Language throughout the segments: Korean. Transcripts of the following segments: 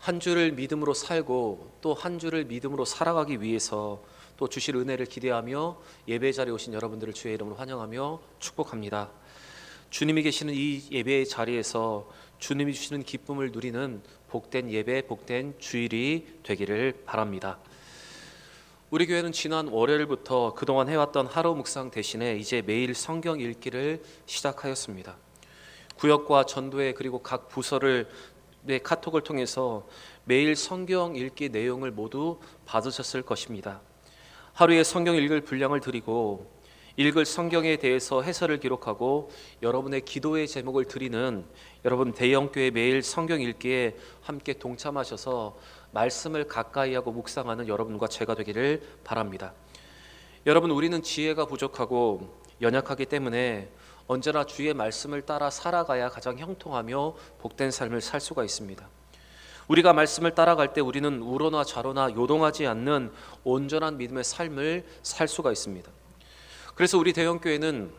한 주를 믿음으로 살고 또 한 주를 믿음으로 살아가기 위해서 또 주실 은혜를 기대하며 예배 자리에 오신 여러분들을 주의 이름으로 환영하며 축복합니다. 주님이 계시는 이 예배의 자리에서 주님이 주시는 기쁨을 누리는 복된 예배, 복된 주일이 되기를 바랍니다. 우리 교회는 지난 월요일부터 그동안 해왔던 하루 묵상 대신에 이제 매일 성경 읽기를 시작하였습니다. 구역과 전도회 그리고 각 부서를 카톡을 통해서 매일 성경 읽기 내용을 모두 받으셨을 것입니다. 하루에 성경 읽을 분량을 드리고 읽을 성경에 대해서 해설을 기록하고 여러분의 기도의 제목을 드리는 여러분 대형교회 매일 성경 읽기에 함께 동참하셔서 말씀을 가까이 하고 묵상하는 여러분과 제가 되기를 바랍니다. 여러분, 우리는 지혜가 부족하고 연약하기 때문에 언제나 주의 말씀을 따라 살아가야 가장 형통하며 복된 삶을 살 수가 있습니다. 우리가 말씀을 따라갈 때 우리는 우로나 좌로나 요동하지 않는 온전한 믿음의 삶을 살 수가 있습니다. 그래서 우리 대형교회는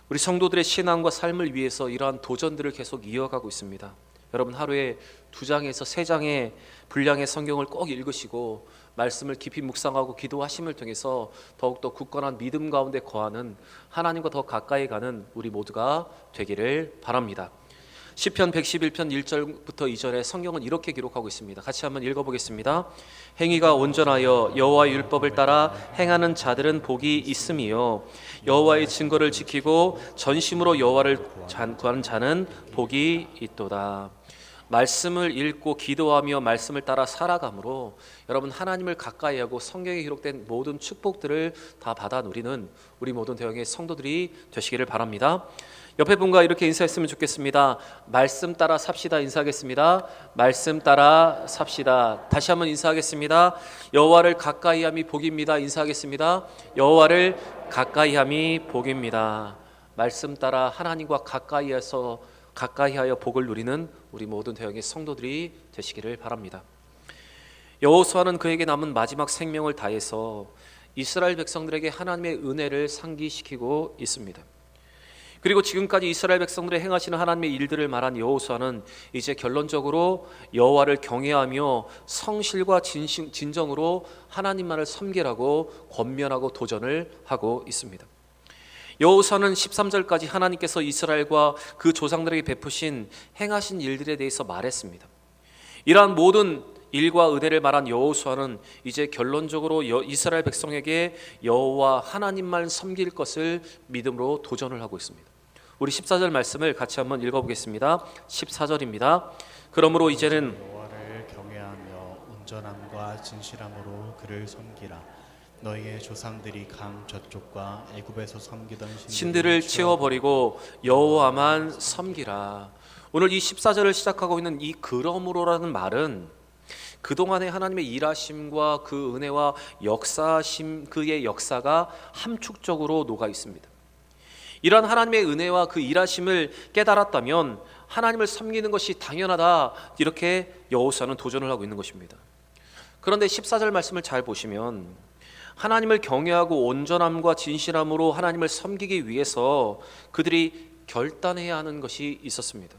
우리 성도들의 신앙과 삶을 위해서 이러한 도전들을 계속 이어가고 있습니다. 여러분, 하루에 2장에서 3장의 분량의 성경을 꼭 읽으시고 말씀을 깊이 묵상하고 기도하심을 통해서 더욱더 굳건한 믿음 가운데 거하는 하나님과 더 가까이 가는 우리 모두가 되기를 바랍니다. 시편 111편 1절부터 2절에 성경은 이렇게 기록하고 있습니다. 같이 한번 읽어보겠습니다. 행위가 온전하여 여호와의 율법을 따라 행하는 자들은 복이 있음이요 여호와의 증거를 지키고 전심으로 여호와를 구하는 자는 복이 있도다. 말씀을 읽고 기도하며 말씀을 따라 살아감으로 여러분 하나님을 가까이 하고 성경에 기록된 모든 축복들을 다 받아 누리는 우리 모든 대형의 성도들이 되시기를 바랍니다. 옆에 분과 이렇게 인사했으면 좋겠습니다. 말씀 따라 삽시다. 인사하겠습니다. 말씀 따라 삽시다. 다시 한번 인사하겠습니다. 여호와를 가까이함이 복입니다. 인사하겠습니다. 여호와를 가까이함이 복입니다. 말씀 따라 하나님과 가까이하여 복을 누리는 우리 모든 대형의 성도들이 되시기를 바랍니다. 여호수아는 그에게 남은 마지막 생명을 다해서 이스라엘 백성들에게 하나님의 은혜를 상기시키고 있습니다. 그리고 지금까지 이스라엘 백성들의 행하시는 하나님의 일들을 말한 여호수아는 이제 결론적으로 여호와를 경외하며 성실과 진정으로 하나님만을 섬기라고 권면하고 도전을 하고 있습니다. 여호수아는 13절까지 하나님께서 이스라엘과 그 조상들에게 베푸신 행하신 일들에 대해서 말했습니다. 이러한 모든 일과 의대를 말한 여호수아는 이제 결론적으로 이스라엘 백성에게 여호와 하나님만 섬길 것을 믿음으로 도전을 하고 있습니다. 우리 14절 말씀을 같이 한번 읽어보겠습니다. 14절입니다. 그러므로 이제는 여호와를 경외하며 온전함과 진실함으로 그를 섬기라. 너희의 조상들이 강 저쪽과 애굽에서 섬기던 신들을 치워버리고 여호와만 섬기라. 오늘 이 14절을 시작하고 있는 이 그러므로라는 말은 그동안의 하나님의 일하심과 그 은혜와 역사심, 그의 역사가 함축적으로 녹아 있습니다. 이런 하나님의 은혜와 그 일하심을 깨달았다면 하나님을 섬기는 것이 당연하다, 이렇게 여호수아는 도전을 하고 있는 것입니다. 그런데 14절 말씀을 잘 보시면 하나님을 경외하고 온전함과 진실함으로 하나님을 섬기기 위해서 그들이 결단해야 하는 것이 있었습니다.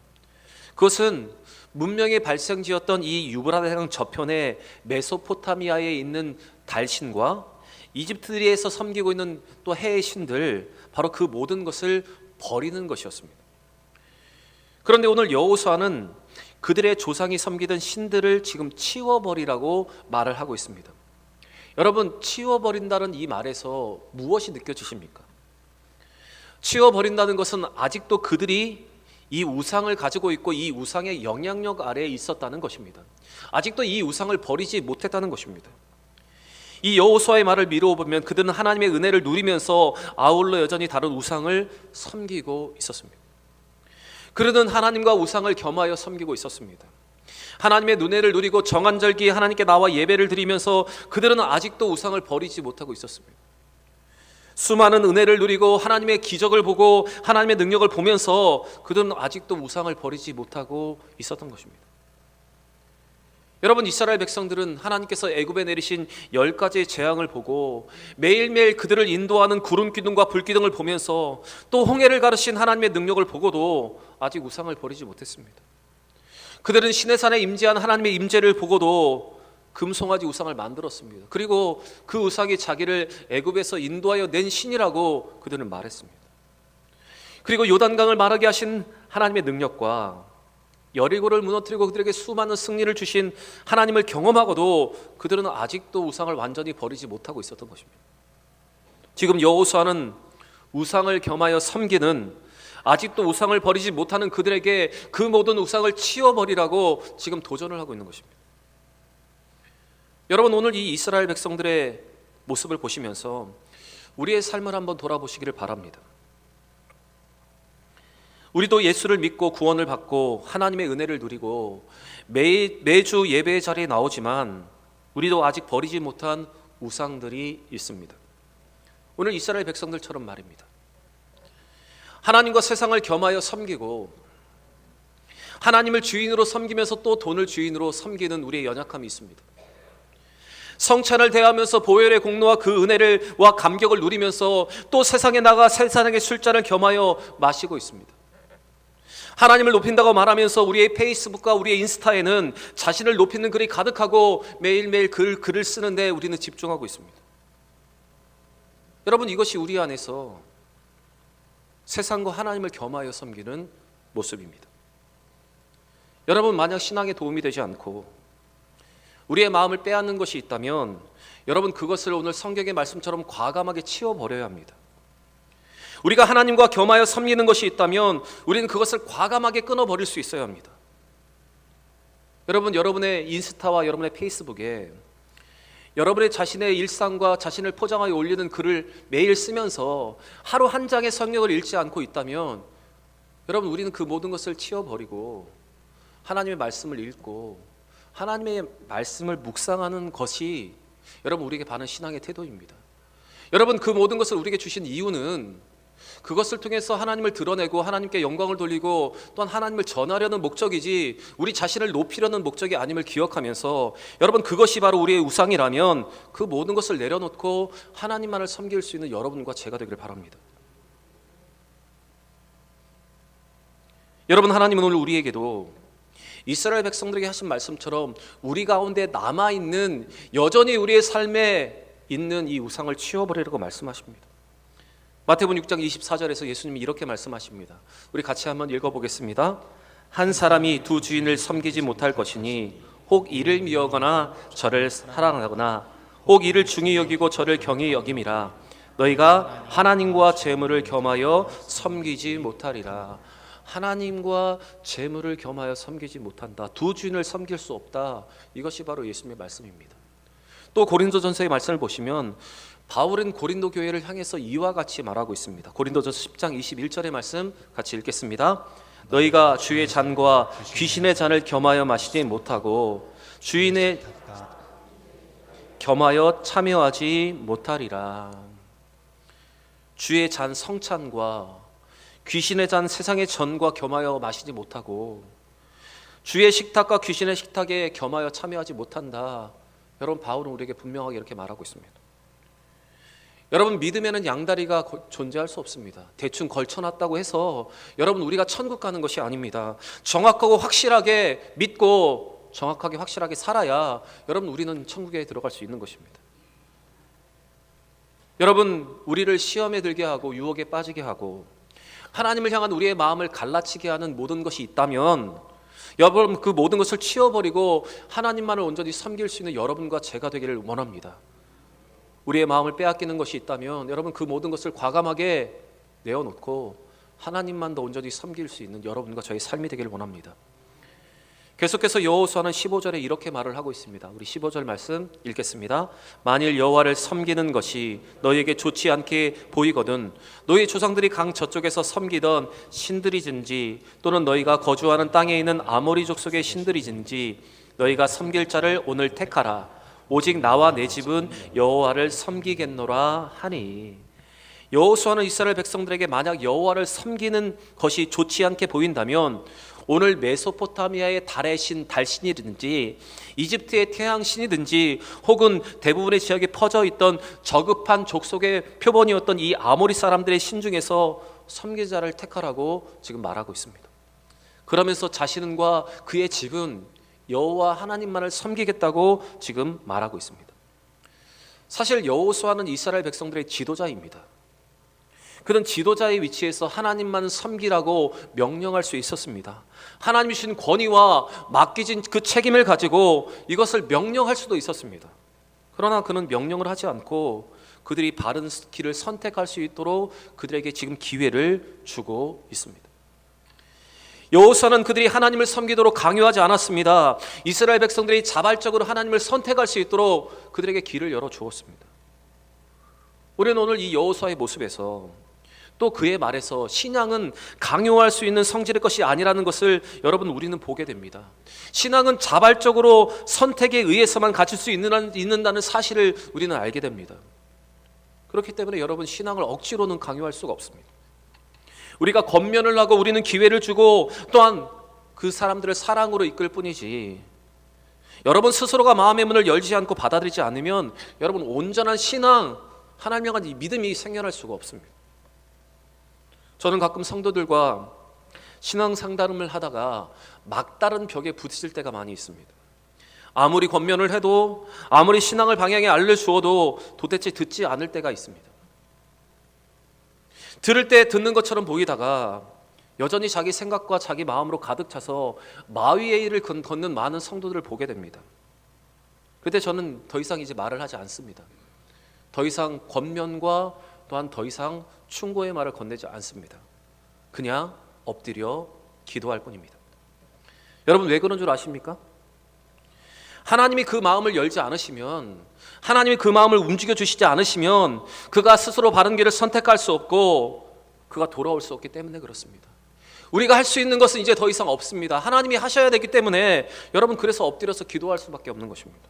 그것은 문명의 발생지였던 이 유브라데강 저편의 메소포타미아에 있는 달신과 이집트에서 섬기고 있는 또 해의 신들, 바로 그 모든 것을 버리는 것이었습니다. 그런데 오늘 여호수아는 그들의 조상이 섬기던 신들을 지금 치워버리라고 말을 하고 있습니다. 여러분, 치워버린다는 이 말에서 무엇이 느껴지십니까? 치워버린다는 것은 아직도 그들이 이 우상을 가지고 있고 이 우상의 영향력 아래에 있었다는 것입니다. 아직도 이 우상을 버리지 못했다는 것입니다. 이 여호수아의 말을 미루어 보면 그들은 하나님의 은혜를 누리면서 아울러 여전히 다른 우상을 섬기고 있었습니다. 그들은 하나님과 우상을 겸하여 섬기고 있었습니다. 하나님의 은혜를 누리고 정한절기에 하나님께 나와 예배를 드리면서 그들은 아직도 우상을 버리지 못하고 있었습니다. 수많은 은혜를 누리고 하나님의 기적을 보고 하나님의 능력을 보면서 그들은 아직도 우상을 버리지 못하고 있었던 것입니다. 여러분, 이스라엘 백성들은 하나님께서 애굽에 내리신 10가지의 재앙을 보고 매일매일 그들을 인도하는 구름 기둥과 불 기둥을 보면서 또 홍해를 가르신 하나님의 능력을 보고도 아직 우상을 버리지 못했습니다. 그들은 시내산에 임재한 하나님의 임재를 보고도 금송아지 우상을 만들었습니다. 그리고 그 우상이 자기를 애굽에서 인도하여 낸 신이라고 그들은 말했습니다. 그리고 요단강을 마르게 하신 하나님의 능력과 여리고를 무너뜨리고 그들에게 수많은 승리를 주신 하나님을 경험하고도 그들은 아직도 우상을 완전히 버리지 못하고 있었던 것입니다. 지금 여호수아는 우상을 겸하여 섬기는, 아직도 우상을 버리지 못하는 그들에게 그 모든 우상을 치워버리라고 지금 도전을 하고 있는 것입니다. 여러분, 오늘 이 이스라엘 백성들의 모습을 보시면서 우리의 삶을 한번 돌아보시기를 바랍니다. 우리도 예수를 믿고 구원을 받고 하나님의 은혜를 누리고 매주 예배의 자리에 나오지만 우리도 아직 버리지 못한 우상들이 있습니다. 오늘 이스라엘 백성들처럼 말입니다. 하나님과 세상을 겸하여 섬기고 하나님을 주인으로 섬기면서 또 돈을 주인으로 섬기는 우리의 연약함이 있습니다. 성찬을 대하면서 보혈의 공로와 그 은혜와 감격을 누리면서 또 세상에 나가 세상의 술잔을 겸하여 마시고 있습니다. 하나님을 높인다고 말하면서 우리의 페이스북과 우리의 인스타에는 자신을 높이는 글이 가득하고 매일매일 글을 쓰는데 우리는 집중하고 있습니다. 여러분, 이것이 우리 안에서 세상과 하나님을 겸하여 섬기는 모습입니다. 여러분, 만약 신앙에 도움이 되지 않고 우리의 마음을 빼앗는 것이 있다면 여러분, 그것을 오늘 성경의 말씀처럼 과감하게 치워버려야 합니다. 우리가 하나님과 겸하여 섬기는 것이 있다면 우리는 그것을 과감하게 끊어버릴 수 있어야 합니다. 여러분, 여러분의 인스타와 여러분의 페이스북에 여러분의 자신의 일상과 자신을 포장하여 올리는 글을 매일 쓰면서 하루 한 장의 성경을 읽지 않고 있다면 여러분, 우리는 그 모든 것을 치워버리고 하나님의 말씀을 읽고 하나님의 말씀을 묵상하는 것이 여러분, 우리에게 바른 신앙의 태도입니다. 여러분, 그 모든 것을 우리에게 주신 이유는 그것을 통해서 하나님을 드러내고 하나님께 영광을 돌리고 또한 하나님을 전하려는 목적이지 우리 자신을 높이려는 목적이 아님을 기억하면서 여러분, 그것이 바로 우리의 우상이라면 그 모든 것을 내려놓고 하나님만을 섬길 수 있는 여러분과 제가 되기를 바랍니다. 여러분, 하나님은 오늘 우리에게도 이스라엘 백성들에게 하신 말씀처럼 우리 가운데 남아있는, 여전히 우리의 삶에 있는 이 우상을 치워버리라고 말씀하십니다. 마태복음 6장 24절에서 예수님이 이렇게 말씀하십니다. 우리 같이 한번 읽어보겠습니다. 한 사람이 두 주인을 섬기지 못할 것이니 혹 이를 미워하거나 저를 사랑하거나 혹 이를 중히 여기고 저를 경히 여김이라. 너희가 하나님과 재물을 겸하여 섬기지 못하리라. 하나님과 재물을 겸하여 섬기지 못한다. 두 주인을 섬길 수 없다. 이것이 바로 예수님의 말씀입니다. 또 고린도전서의 말씀을 보시면 바울은 고린도 교회를 향해서 이와 같이 말하고 있습니다. 고린도전서 10장 21절의 말씀 같이 읽겠습니다. 너희가 주의 잔과 귀신의 잔을 겸하여 마시지 못하고 주인의 겸하여 참여하지 못하리라. 주의 잔 성찬과 귀신의 잔 세상의 전과 겸하여 마시지 못하고 주의 식탁과 귀신의 식탁에 겸하여 참여하지 못한다. 여러분, 바울은 우리에게 분명하게 이렇게 말하고 있습니다. 여러분, 믿음에는 양다리가 존재할 수 없습니다. 대충 걸쳐놨다고 해서 여러분, 우리가 천국 가는 것이 아닙니다. 정확하고 확실하게 믿고 정확하게 확실하게 살아야 여러분, 우리는 천국에 들어갈 수 있는 것입니다. 여러분, 우리를 시험에 들게 하고 유혹에 빠지게 하고 하나님을 향한 우리의 마음을 갈라치게 하는 모든 것이 있다면 여러분, 그 모든 것을 치워버리고 하나님만을 온전히 섬길 수 있는 여러분과 제가 되기를 원합니다. 우리의 마음을 빼앗기는 것이 있다면 여러분, 그 모든 것을 과감하게 내어놓고 하나님만 더 온전히 섬길 수 있는 여러분과 저의 삶이 되기를 원합니다. 계속해서 여호수아는 15절에 이렇게 말을 하고 있습니다. 우리 15절 말씀 읽겠습니다. 만일 여호와를 섬기는 것이 너희에게 좋지 않게 보이거든 너희 조상들이 강 저쪽에서 섬기던 신들이든지 또는 너희가 거주하는 땅에 있는 아모리 족속의 신들이든지 너희가 섬길 자를 오늘 택하라. 오직 나와 내 집은 여호와를 섬기겠노라 하니. 여호수아는 이스라엘 백성들에게 만약 여호와를 섬기는 것이 좋지 않게 보인다면 오늘 메소포타미아의 달의 신, 달신이든지 이집트의 태양신이든지 혹은 대부분의 지역에 퍼져 있던 저급한 족속의 표본이었던 이 아모리 사람들의 신 중에서 섬기자를 택하라고 지금 말하고 있습니다. 그러면서 자신과 그의 집은 여호와 하나님만을 섬기겠다고 지금 말하고 있습니다. 사실 여호수아는 이스라엘 백성들의 지도자입니다. 그는 지도자의 위치에서 하나님만 섬기라고 명령할 수 있었습니다. 하나님이 주신 권위와 맡기진 그 책임을 가지고 이것을 명령할 수도 있었습니다. 그러나 그는 명령을 하지 않고 그들이 바른 길을 선택할 수 있도록 그들에게 지금 기회를 주고 있습니다. 여호수아는 그들이 하나님을 섬기도록 강요하지 않았습니다. 이스라엘 백성들이 자발적으로 하나님을 선택할 수 있도록 그들에게 길을 열어 주었습니다. 우리는 오늘 이 여호수아의 모습에서 또 그의 말에서 신앙은 강요할 수 있는 성질의 것이 아니라는 것을 여러분 우리는 보게 됩니다. 신앙은 자발적으로 선택에 의해서만 가질 수 있는다는 사실을 우리는 알게 됩니다. 그렇기 때문에 여러분 신앙을 억지로는 강요할 수가 없습니다. 우리가 권면을 하고 우리는 기회를 주고 또한 그 사람들을 사랑으로 이끌 뿐이지, 여러분 스스로가 마음의 문을 열지 않고 받아들이지 않으면 여러분 온전한 신앙, 하나님에 대한 이 믿음이 생겨날 수가 없습니다. 저는 가끔 성도들과 신앙 상담을 하다가 막다른 벽에 부딪힐 때가 많이 있습니다. 아무리 권면을 해도 아무리 신앙을 방향에 알려주어도 도대체 듣지 않을 때가 있습니다. 들을 때 듣는 것처럼 보이다가 여전히 자기 생각과 자기 마음으로 가득 차서 마위의 일을 걷는 많은 성도들을 보게 됩니다. 그때 저는 더 이상 이제 말을 하지 않습니다. 더 이상 권면과 또한 더 이상 충고의 말을 건네지 않습니다. 그냥 엎드려 기도할 뿐입니다. 여러분 왜 그런 줄 아십니까? 하나님이 그 마음을 열지 않으시면, 하나님이 그 마음을 움직여 주시지 않으시면 그가 스스로 바른 길을 선택할 수 없고 그가 돌아올 수 없기 때문에 그렇습니다. 우리가 할 수 있는 것은 이제 더 이상 없습니다. 하나님이 하셔야 되기 때문에 여러분 그래서 엎드려서 기도할 수밖에 없는 것입니다.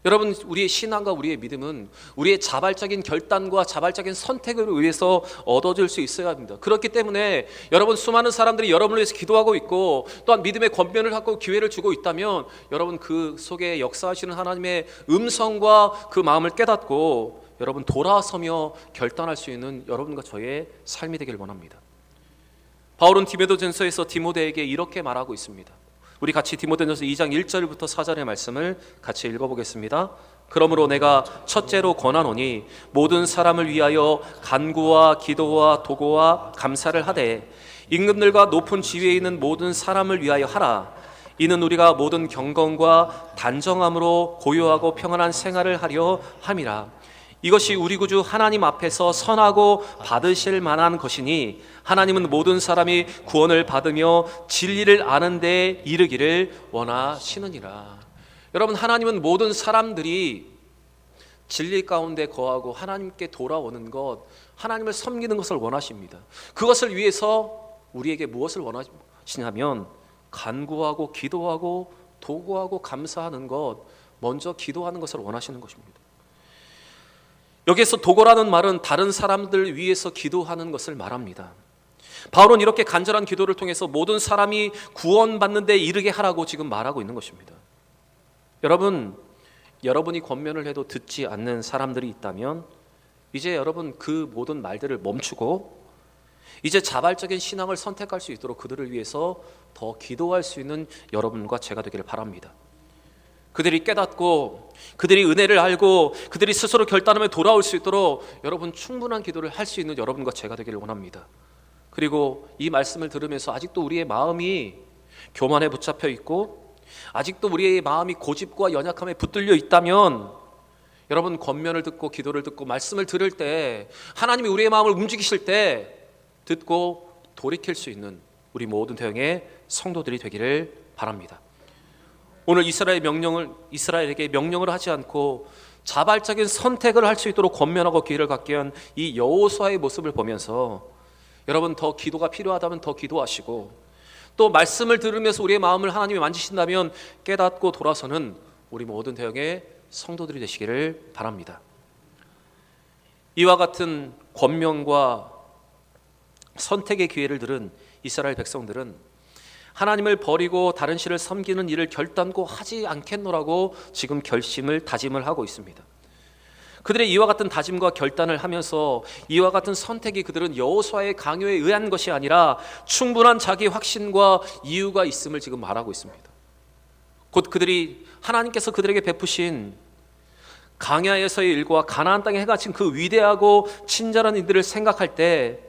여러분 우리의 신앙과 우리의 믿음은 우리의 자발적인 결단과 자발적인 선택을 위해서 얻어질 수 있어야 합니다. 그렇기 때문에 여러분 수많은 사람들이 여러분을 위해서 기도하고 있고 또한 믿음의 권면을 갖고 기회를 주고 있다면 여러분 그 속에 역사하시는 하나님의 음성과 그 마음을 깨닫고 여러분 돌아서며 결단할 수 있는 여러분과 저의 삶이 되길 원합니다. 바울은 디모데전서에서 디모데에게 이렇게 말하고 있습니다. 우리 같이 디모데전서 2장 1절부터 4절의 말씀을 같이 읽어보겠습니다. 그러므로 내가 첫째로 권하노니 모든 사람을 위하여 간구와 기도와 도고와 감사를 하되 임금들과 높은 지위에 있는 모든 사람을 위하여 하라. 이는 우리가 모든 경건과 단정함으로 고요하고 평안한 생활을 하려 함이라. 이것이 우리 구주 하나님 앞에서 선하고 받으실 만한 것이니 하나님은 모든 사람이 구원을 받으며 진리를 아는 데 이르기를 원하시느니라. 여러분 하나님은 모든 사람들이 진리 가운데 거하고 하나님께 돌아오는 것, 하나님을 섬기는 것을 원하십니다. 그것을 위해서 우리에게 무엇을 원하시냐면 간구하고 기도하고 도구하고 감사하는 것, 먼저 기도하는 것을 원하시는 것입니다. 여기에서 도고라는 말은 다른 사람들 위해서 기도하는 것을 말합니다. 바울은 이렇게 간절한 기도를 통해서 모든 사람이 구원받는 데 이르게 하라고 지금 말하고 있는 것입니다. 여러분이 권면을 해도 듣지 않는 사람들이 있다면 이제 여러분 그 모든 말들을 멈추고 이제 자발적인 신앙을 선택할 수 있도록 그들을 위해서 더 기도할 수 있는 여러분과 제가 되기를 바랍니다. 그들이 깨닫고 그들이 은혜를 알고 그들이 스스로 결단하며 돌아올 수 있도록 여러분 충분한 기도를 할 수 있는 여러분과 제가 되기를 원합니다. 그리고 이 말씀을 들으면서 아직도 우리의 마음이 교만에 붙잡혀 있고 아직도 우리의 마음이 고집과 연약함에 붙들려 있다면 여러분 권면을 듣고 기도를 듣고 말씀을 들을 때 하나님이 우리의 마음을 움직이실 때 듣고 돌이킬 수 있는 우리 모든 대형의 성도들이 되기를 바랍니다. 오늘 이스라엘에게 명령을 하지 않고 자발적인 선택을 할 수 있도록 권면하고 기회를 갖게 한 이 여호수아의 모습을 보면서 여러분 더 기도가 필요하다면 더 기도하시고 또 말씀을 들으면서 우리의 마음을 하나님이 만지신다면 깨닫고 돌아서는 우리 모든 대형의 성도들이 되시기를 바랍니다. 이와 같은 권면과 선택의 기회를 들은 이스라엘 백성들은 하나님을 버리고 다른 신을 섬기는 일을 결단코 하지 않겠노라고 지금 다짐을 하고 있습니다. 그들의 이와 같은 다짐과 결단을 하면서 이와 같은 선택이 그들은 여호수아의 강요에 의한 것이 아니라 충분한 자기 확신과 이유가 있음을 지금 말하고 있습니다. 곧 그들이 하나님께서 그들에게 베푸신 광야에서의 일과 가나안 땅에 해가 친 그 위대하고 친절한 이들을 생각할 때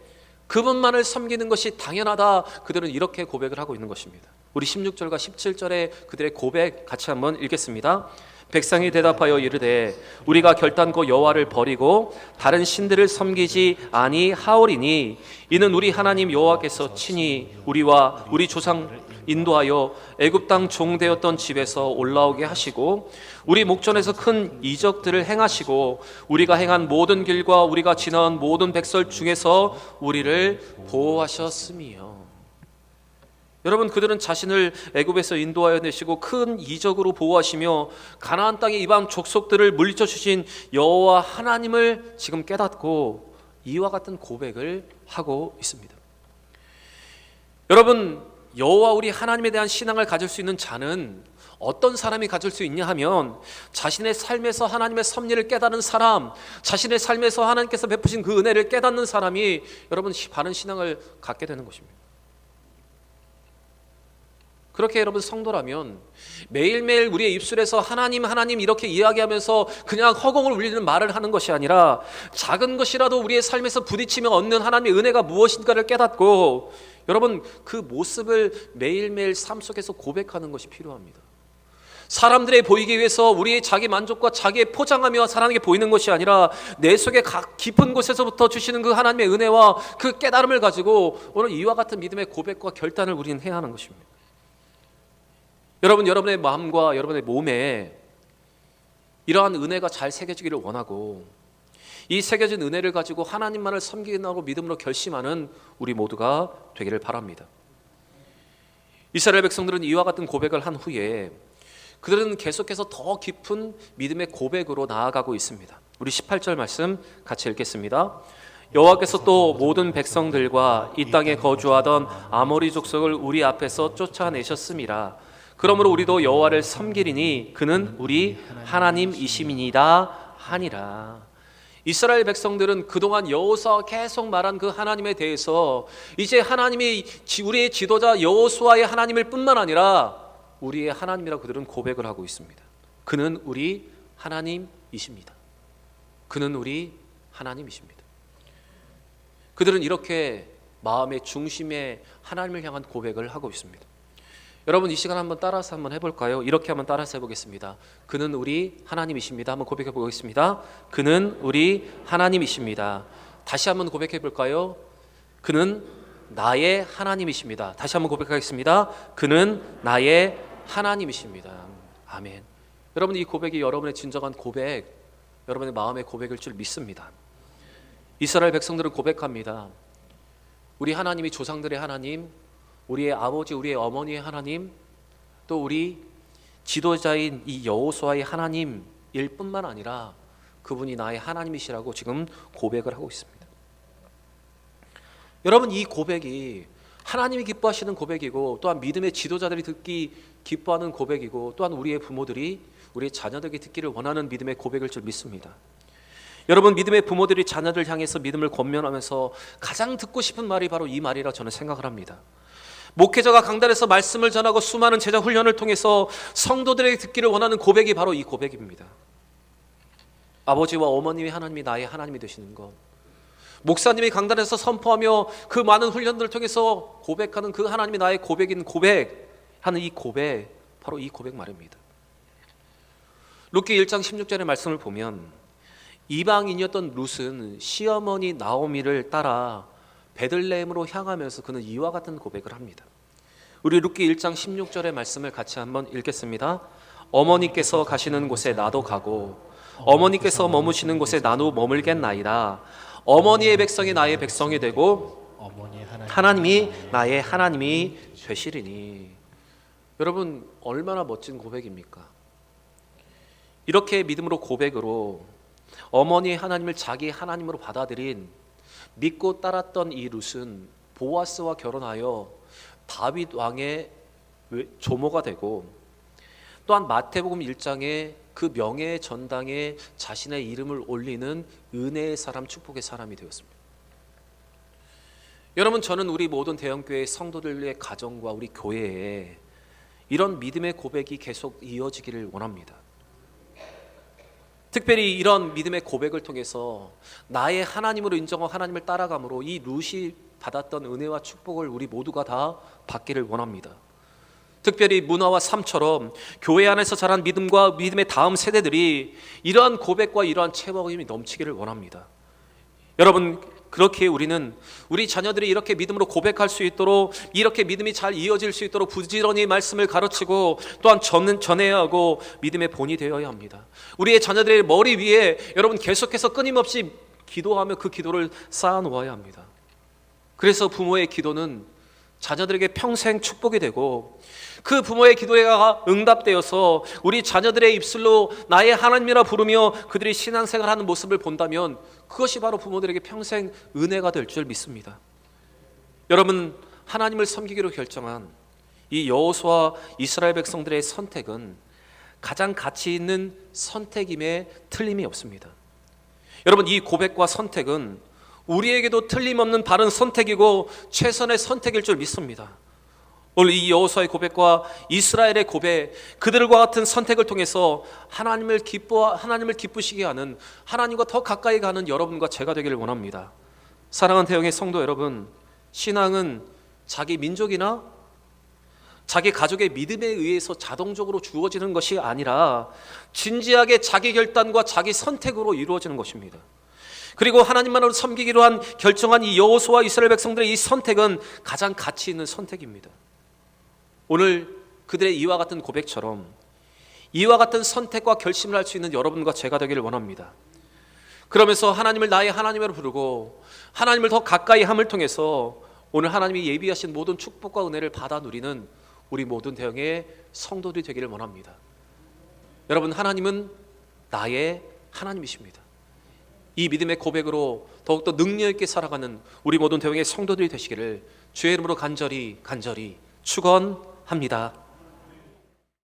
그분만을 섬기는 것이 당연하다, 그들은 이렇게 고백을 하고 있는 것입니다. 우리 16절과 17절의 그들의 고백 같이 한번 읽겠습니다. 백성이 대답하여 이르되 우리가 결단코 여호와를 버리고 다른 신들을 섬기지 아니하오리니 이는 우리 하나님 여호와께서 친히 우리와 우리 조상 인도하여 애굽 땅 종되었던 집에서 올라오게 하시고 우리 목전에서 큰 이적들을 행하시고 우리가 행한 모든 길과 우리가 지나온 모든 백성 중에서 우리를 보호하셨음이요. 여러분, 그들은 자신을 애굽에서 인도하여 내시고 큰 이적으로 보호하시며 가나안 땅의 이방 족속들을 물리쳐 주신 여호와 하나님을 지금 깨닫고 이와 같은 고백을 하고 있습니다. 여러분, 여호와 우리 하나님에 대한 신앙을 가질 수 있는 자는 어떤 사람이 가질 수 있냐 하면 자신의 삶에서 하나님의 섭리를 깨닫는 사람, 자신의 삶에서 하나님께서 베푸신 그 은혜를 깨닫는 사람이 여러분 바른 신앙을 갖게 되는 것입니다. 그렇게 여러분 성도라면 매일매일 우리의 입술에서 하나님 하나님 이렇게 이야기하면서 그냥 허공을 울리는 말을 하는 것이 아니라 작은 것이라도 우리의 삶에서 부딪히며 얻는 하나님의 은혜가 무엇인가를 깨닫고 여러분 그 모습을 매일매일 삶 속에서 고백하는 것이 필요합니다. 사람들에 보이기 위해서 우리의 자기 만족과 자기의 포장하며 사람에게 보이는 것이 아니라 내 속에 깊은 곳에서부터 주시는 그 하나님의 은혜와 그 깨달음을 가지고 오늘 이와 같은 믿음의 고백과 결단을 우리는 해야 하는 것입니다. 여러분, 여러분의 마음과 여러분의 몸에 이러한 은혜가 잘 새겨지기를 원하고 이 새겨진 은혜를 가지고 하나님만을 섬기겠다고 믿음으로 결심하는 우리 모두가 되기를 바랍니다. 이스라엘 백성들은 이와 같은 고백을 한 후에 그들은 계속해서 더 깊은 믿음의 고백으로 나아가고 있습니다. 우리 18절 말씀 같이 읽겠습니다. 여호와께서 또 모든 백성들과 이 땅에 거주하던 아모리 족속을 우리 앞에서 쫓아내셨음이라. 그러므로 우리도 여호와를 섬기리니 그는 우리 하나님이심이니이다 하니라. 이스라엘 백성들은 그동안 여호수아가 계속 말한 그 하나님에 대해서 이제 하나님이 우리의 지도자 여호수아의 하나님일 뿐만 아니라 우리의 하나님이라고 그들은 고백을 하고 있습니다. 그는 우리 하나님이십니다. 그는 우리 하나님이십니다. 그들은 이렇게 마음의 중심에 하나님을 향한 고백을 하고 있습니다. 여러분 이 시간 한번 따라서 한번 해볼까요? 이렇게 한번 따라서 해보겠습니다. 그는 우리 하나님이십니다. 한번 고백해 보겠습니다. 그는 우리 하나님이십니다. 다시 한번 고백해 볼까요? 그는 나의 하나님이십니다. 다시 한번 고백하겠습니다. 그는 나의 하나님이십니다. 아멘. 여러분 이 고백이 여러분의 진정한 고백, 여러분의 마음의 고백일 줄 믿습니다. 이스라엘 백성들은 고백합니다. 우리 하나님이 조상들의 하나님, 우리의 아버지, 우리의 어머니의 하나님, 또 우리 지도자인 이 여호수아의 하나님일 뿐만 아니라 그분이 나의 하나님이시라고 지금 고백을 하고 있습니다. 여러분 이 고백이 하나님이 기뻐하시는 고백이고 또한 믿음의 지도자들이 듣기 기뻐하는 고백이고 또한 우리의 부모들이 우리의 자녀들에게 듣기를 원하는 믿음의 고백일 줄 믿습니다. 여러분 믿음의 부모들이 자녀들 향해서 믿음을 권면하면서 가장 듣고 싶은 말이 바로 이 말이라 저는 생각을 합니다. 목회자가 강단에서 말씀을 전하고 수많은 제자 훈련을 통해서 성도들에게 듣기를 원하는 고백이 바로 이 고백입니다. 아버지와 어머님이 하나님이 나의 하나님이 되시는 것, 목사님이 강단에서 선포하며 그 많은 훈련들을 통해서 고백하는 그 하나님이 나의 고백인 고백하는 이 고백, 바로 이 고백 말입니다. 룻기 1장 16절의 말씀을 보면 이방인이었던 룻은 시어머니 나오미를 따라 베들레헴으로 향하면서 그는 이와 같은 고백을 합니다. 우리 룻기 1장 16절의 말씀을 같이 한번 읽겠습니다. 어머니께서 가시는 곳에 나도 가고 어머니께서 머무시는 곳에 나도 머물겠나이다. 어머니의 백성이 나의 백성이 되고 하나님이 나의 하나님이 되시리니. 여러분 얼마나 멋진 고백입니까? 이렇게 믿음으로 고백으로 어머니의 하나님을 자기 하나님으로 받아들인 믿고 따랐던 이 룻은 보아스와 결혼하여 다윗 왕의 조모가 되고 또한 마태복음 1장에 그 명예 전당에 자신의 이름을 올리는 은혜의 사람, 축복의 사람이 되었습니다. 여러분, 저는 우리 모든 대형교회 성도들의 가정과 우리 교회에 이런 믿음의 고백이 계속 이어지기를 원합니다. 특별히 이런 믿음의 고백을 통해서 나의 하나님으로 인정하고 하나님을 따라감으로 이 룻이 받았던 은혜와 축복을 우리 모두가 다 받기를 원합니다. 특별히 문화와 삶처럼 교회 안에서 자란 믿음과 믿음의 다음 세대들이 이러한 고백과 이러한 체험이 넘치기를 원합니다. 여러분, 그렇게 우리는 우리 자녀들이 이렇게 믿음으로 고백할 수 있도록, 이렇게 믿음이 잘 이어질 수 있도록 부지런히 말씀을 가르치고 또한 전해야 하고 믿음의 본이 되어야 합니다. 우리의 자녀들의 머리 위에 여러분 계속해서 끊임없이 기도하며 그 기도를 쌓아 놓아야 합니다. 그래서 부모의 기도는 자녀들에게 평생 축복이 되고, 그 부모의 기도가 응답되어서 우리 자녀들의 입술로 나의 하나님이라 부르며 그들이 신앙생활하는 모습을 본다면 그것이 바로 부모들에게 평생 은혜가 될 줄 믿습니다. 여러분, 하나님을 섬기기로 결정한 이 여호수아 이스라엘 백성들의 선택은 가장 가치 있는 선택임에 틀림이 없습니다. 여러분, 이 고백과 선택은 우리에게도 틀림없는 바른 선택이고 최선의 선택일 줄 믿습니다. 오늘 이 여호수아의 고백과 이스라엘의 고백, 그들과 같은 선택을 통해서 하나님을 기쁘시게 하는, 하나님과 더 가까이 가는 여러분과 제가 되기를 원합니다. 사랑하는 대형의 성도 여러분, 신앙은 자기 민족이나 자기 가족의 믿음에 의해서 자동적으로 주어지는 것이 아니라 진지하게 자기 결단과 자기 선택으로 이루어지는 것입니다. 그리고 하나님만으로 섬기기로 한 결정한 이 여호수아 이스라엘 백성들의 이 선택은 가장 가치 있는 선택입니다. 오늘 그들의 이와 같은 고백처럼 이와 같은 선택과 결심을 할 수 있는 여러분과 제가 되기를 원합니다. 그러면서 하나님을 나의 하나님으로 부르고 하나님을 더 가까이 함을 통해서 오늘 하나님이 예비하신 모든 축복과 은혜를 받아 누리는 우리 모든 대형의 성도들이 되기를 원합니다. 여러분, 하나님은 나의 하나님이십니다. 이 믿음의 고백으로 더욱더 능력 있게 살아가는 우리 모든 대형의 성도들이 되시기를 주의 이름으로 간절히 축원합니다.